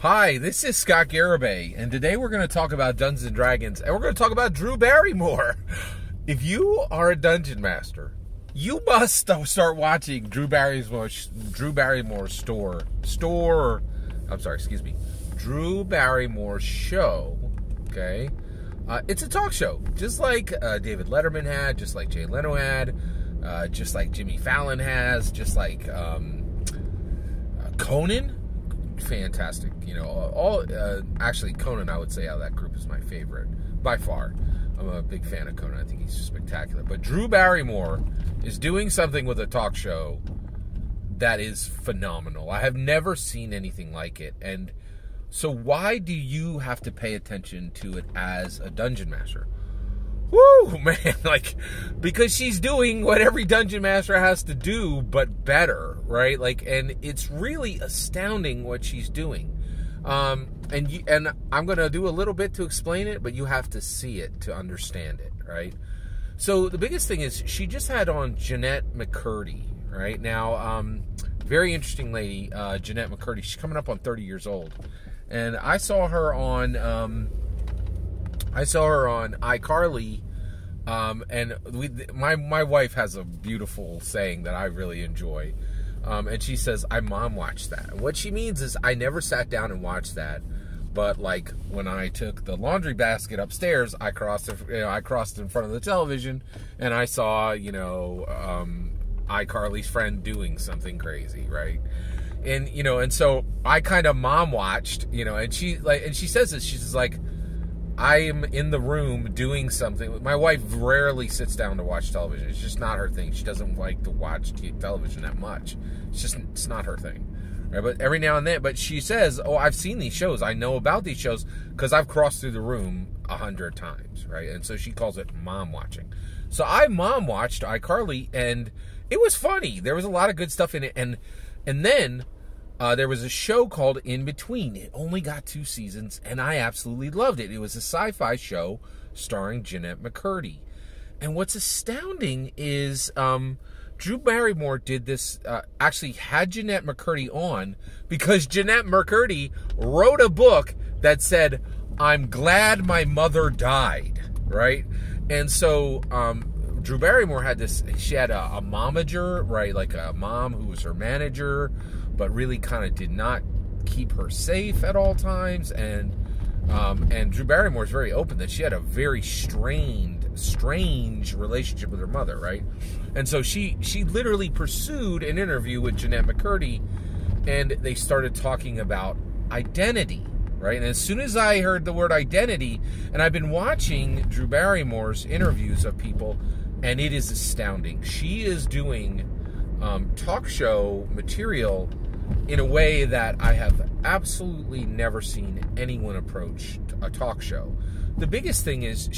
Hi, this is Scott Garibay, and today we're going to talk about Dungeons & Dragons, and we're going to talk about Drew Barrymore. If you are a dungeon master, you must start watching Drew Barrymore's Drew Barrymore's show, okay? It's a talk show, just like David Letterman had, just like Jay Leno had, just like Jimmy Fallon has, just like Conan. Fantastic, you know. Actually, Conan, I would say, out of that group is my favorite by far. I'm a big fan of Conan. I think he's spectacular. But Drew Barrymore is doing something with a talk show that is phenomenal. I have never seen anything like it. And so why do you have to pay attention to it as a dungeon master? Woo, man, like, because she's doing what every dungeon master has to do, but better, right? Like, and it's really astounding what she's doing. And I'm going to do a little bit to explain it, but you have to see it to understand it, right? So the biggest thing is she just had on Jeanette McCurdy, right? Now, very interesting lady, Jeanette McCurdy. She's coming up on 30 years old. And I saw her on iCarly, and my wife has a beautiful saying that I really enjoy, and she says, I mom watched that. What she means is I never sat down and watched that, but like when I took the laundry basket upstairs, I crossed in front of the television, and I saw, iCarly's friend doing something crazy, right? And, and so I kind of mom watched, and she says this, she's like, I am in the room doing something. My wife rarely sits down to watch television. It's just not her thing. She doesn't like to watch television that much. It's not her thing. Right? But every now and then, but she says, oh, I've seen these shows. I know about these shows because I've crossed through the room 100 times, right? And so she calls it mom watching. So I mom watched iCarly, and it was funny. There was a lot of good stuff in it. And then there was a show called In Between. It only got 2 seasons, and I absolutely loved it. It was a sci-fi show starring Jeanette McCurdy. And what's astounding is Drew Barrymore did this, actually had Jeanette McCurdy on because Jeanette McCurdy wrote a book that said, I'm glad my mother died, right? And so Drew Barrymore had this, she had a momager, right? Like a mom who was her manager, but really kind of did not keep her safe at all times. And Drew Barrymore is very open that she had a very strange relationship with her mother, right? And so she literally pursued an interview with Jeanette McCurdy, and they started talking about identity, right? And as soon as I heard the word identity, and I've been watching Drew Barrymore's interviews of people, and it is astounding. She is doing talk show material in a way that I have absolutely never seen anyone approach a talk show. The biggest thing is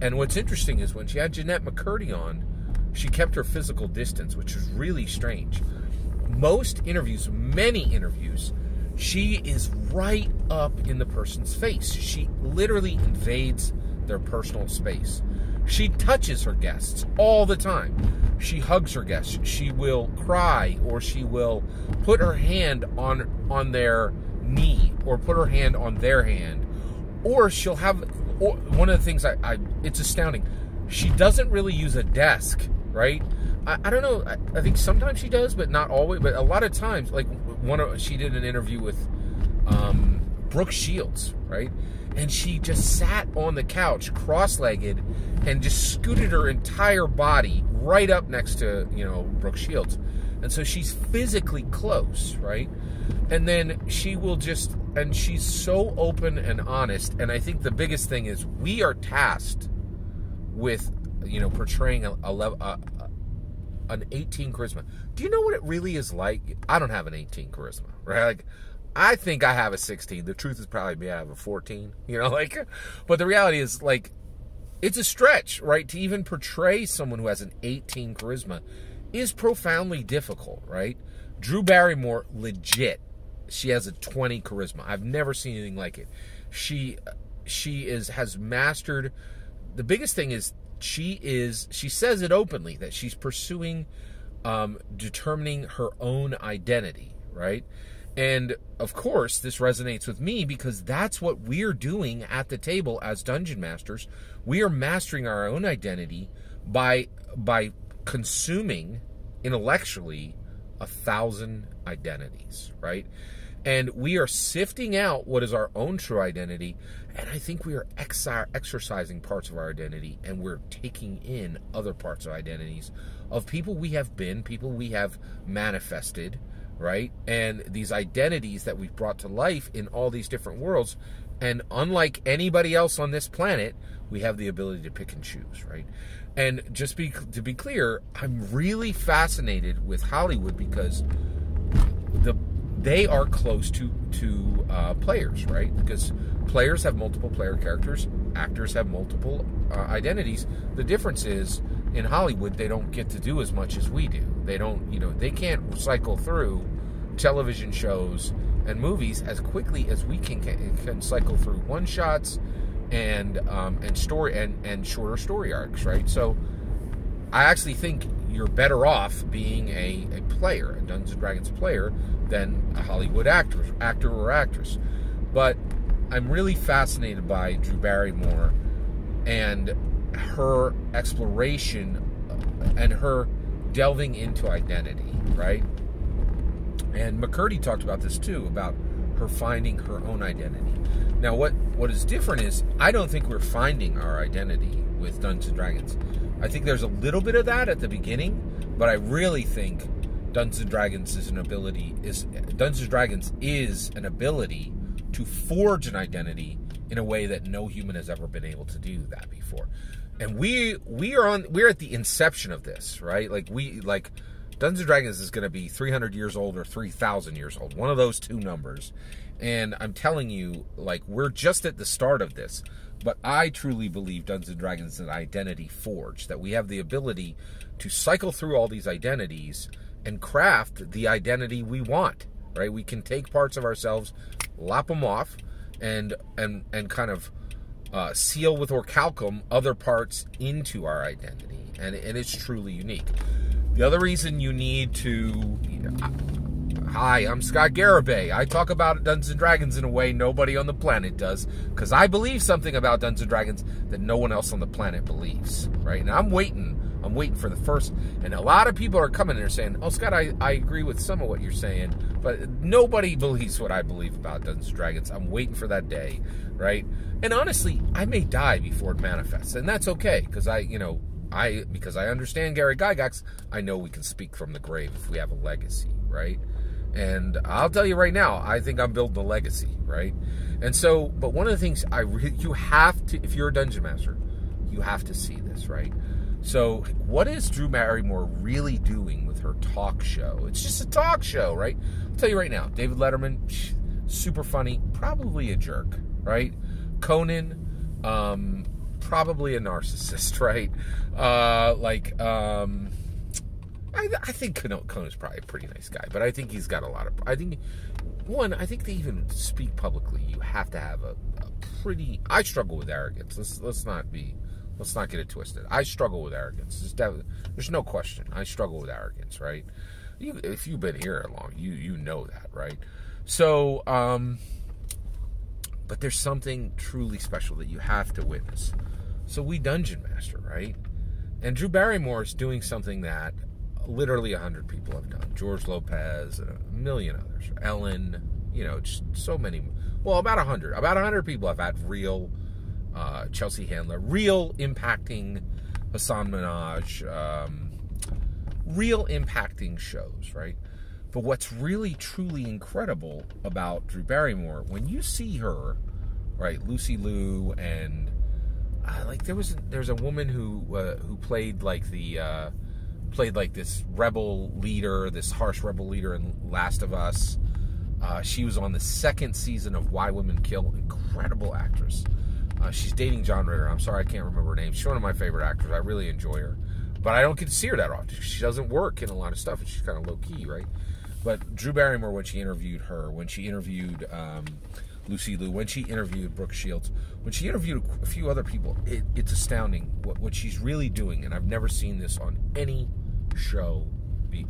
and what's interesting is when she had Jeanette McCurdy on, she kept her physical distance, which was really strange. Many interviews, she is right up in the person's face. She literally invades their personal space. She touches her guests all the time. She hugs her guests. She will cry, or she will put her hand on their knee, or put her hand on their hand, or she'll have. Or one of the things it's astounding. She doesn't really use a desk, right? I don't know. I think sometimes she does, but not always. But a lot of times, like she did an interview with Brooke Shields, right? And she just sat on the couch, cross-legged, and just scooted her entire body right up next to, Brooke Shields. And so she's physically close, right? And then she will and she's so open and honest. And I think the biggest thing is we are tasked with, portraying an 18 charisma. Do you know what it really is like? I don't have an 18 charisma, right? Like, I think I have a 16. The truth is probably I have a 14, but the reality is, like, it's a stretch, right? To even portray someone who has an 18 charisma is profoundly difficult, right? Drew Barrymore, legit, she has a 20 charisma. I've never seen anything like it. She has mastered. The biggest thing is she says it openly that she's pursuing determining her own identity, right? And, of course, this resonates with me because that's what we're doing at the table as Dungeon Masters. We are mastering our own identity by consuming, intellectually, 1,000 identities, right? And we are sifting out what is our own true identity, and I think we are exercising parts of our identity, and we're taking in other parts of identities of people we have been, people we have manifested, right? And these identities that we've brought to life in all these different worlds. And unlike anybody else on this planet, we have the ability to pick and choose, right? And just to be clear, I'm really fascinated with Hollywood because they are close to players, right? Because players have multiple player characters, actors have multiple identities. The difference is, in Hollywood, they don't get to do as much as we do. They don't, they can't cycle through television shows and movies as quickly as we can cycle through one-shots and story and shorter story arcs, right? So I actually think you're better off being a player, a Dungeons & Dragons player, than a Hollywood actor or actress. But I'm really fascinated by Drew Barrymore and her exploration and her delving into identity, right? And McCurdy talked about this too, about her finding her own identity. Now, what is different is I don't think we're finding our identity with Dungeons & Dragons. I think there's a little bit of that at the beginning, but I really think Dungeons & Dragons is an ability to forge an identity in a way that no human has ever been able to do that before. And we're at the inception of this, right? Like Dungeons & Dragons is going to be 300 years old or 3,000 years old, one of those two numbers. And I'm telling you, like, we're just at the start of this. But I truly believe Dungeons & Dragons is an identity forge, that we have the ability to cycle through all these identities and craft the identity we want, right? We can take parts of ourselves, lop them off, and kind of seal with orichalcum other parts into our identity. And it's truly unique. The other reason you need to... Hi, I'm Scott Garibay. I talk about Dungeons & Dragons in a way nobody on the planet does, because I believe something about Dungeons & Dragons that no one else on the planet believes, right? And I'm waiting for the first, and a lot of people are coming there saying, oh, Scott, I agree with some of what you're saying, but nobody believes what I believe about Dungeons & Dragons. I'm waiting for that day, right? And honestly, I may die before it manifests, and that's okay, because because I understand Gary Gygax, I know we can speak from the grave if we have a legacy, right? And I'll tell you right now, I think I'm building a legacy, right? And so, but one of the things you have to, if you're a Dungeon Master, you have to see this, right? So what is Drew Barrymore really doing with her talk show? It's just a talk show, right? I'll tell you right now, David Letterman, super funny, probably a jerk, right? Conan, probably a narcissist, right? I think Conan's probably a pretty nice guy, but I think he's got a lot of... I think to even speak publicly, you have to have a pretty... I struggle with arrogance. Let's not get it twisted. I struggle with arrogance. There's no question. I struggle with arrogance, right? If you've been here long, you know that, right? So, but there's something truly special that you have to witness. So we Dungeon Master, right? And Drew Barrymore is doing something that literally 100 people have done. George Lopez and a million others. Ellen, just so many. Well, about 100. About 100 people have had real Chelsea Handler, real impacting Hassan Minaj, real impacting shows, right? But what's really, truly incredible about Drew Barrymore, when you see her, right, Lucy Liu, and there's a woman who played this rebel leader, this harsh rebel leader in Last of Us. She was on the second season of Why Women Kill. Incredible actress. She's dating John Ritter. I'm sorry I can't remember her name. She's one of my favorite actors. I really enjoy her. But I don't get to see her that often. She doesn't work in a lot of stuff, and she's kind of low-key, right? But Drew Barrymore, when she interviewed her, when she interviewed Lucy Liu, when she interviewed Brooke Shields, when she interviewed a few other people, it's astounding what she's really doing. And I've never seen this on any show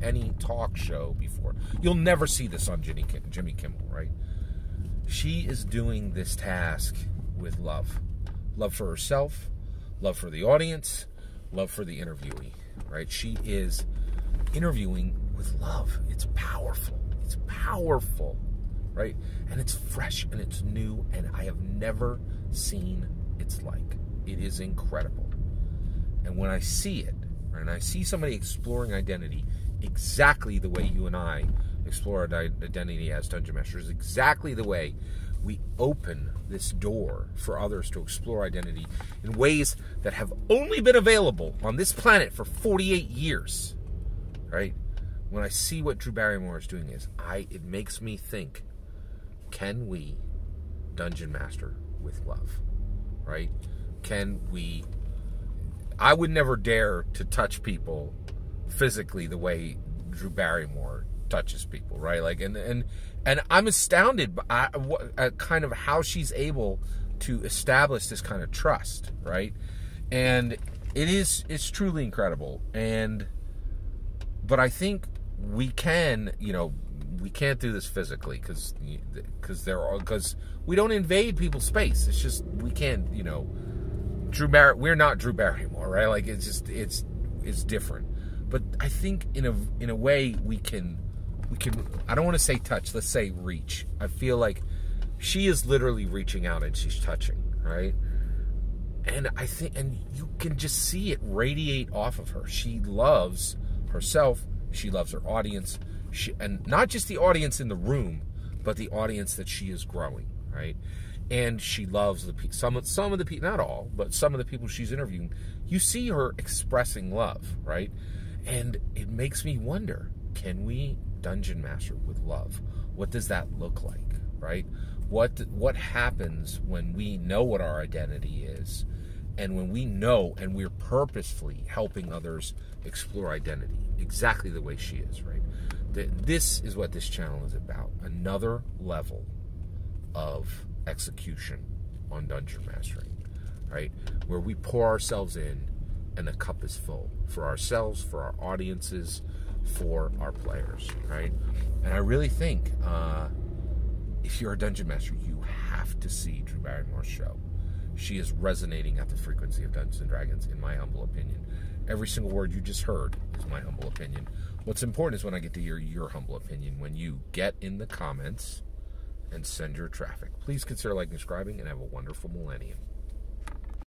any talk show before. You'll never see this on Jimmy Kimmel, right? She is doing this task with love. Love for herself, love for the audience, love for the interviewee, right? She is interviewing with love. It's powerful. It's powerful, right? And it's fresh and it's new, and I have never seen its like. It is incredible. And when I see it, and I see somebody exploring identity exactly the way you and I explore our identity as Dungeon Masters, exactly the way we open this door for others to explore identity in ways that have only been available on this planet for 48 years, right? When I see what Drew Barrymore is doing, it makes me think, can we Dungeon Master with love, right? Can we... I would never dare to touch people physically the way Drew Barrymore touches people, right? Like, and I'm astounded by kind of how she's able to establish this kind of trust, right? And it's truly incredible. But I think we can, we can't do this physically because we don't invade people's space. It's just we can't, we're not Drew Barrymore, right? Like, it's different. But I think in a way we can, I don't want to say touch, let's say reach. I feel like she is literally reaching out and she's touching, right? And I think, and you can just see it radiate off of her. She loves herself. She loves her audience. And not just the audience in the room, but the audience that she is growing, right? And she loves some of the people, not all, but some of the people she's interviewing. You see her expressing love, right? And it makes me wonder, can we Dungeon Master with love? What does that look like, right? What happens when we know what our identity is, and when we know and we're purposefully helping others explore identity exactly the way she is, right? This is what this channel is about. Another level of execution on Dungeon Mastering, right? Where we pour ourselves in and the cup is full for ourselves, for our audiences, for our players, right? And I really think if you're a Dungeon Master, you have to see Drew Barrymore's show. She is resonating at the frequency of Dungeons & Dragons, in my humble opinion. Every single word you just heard is my humble opinion. What's important is when I get to hear your humble opinion, when you get in the comments and send your traffic. Please consider liking and subscribing, and have a wonderful millennium.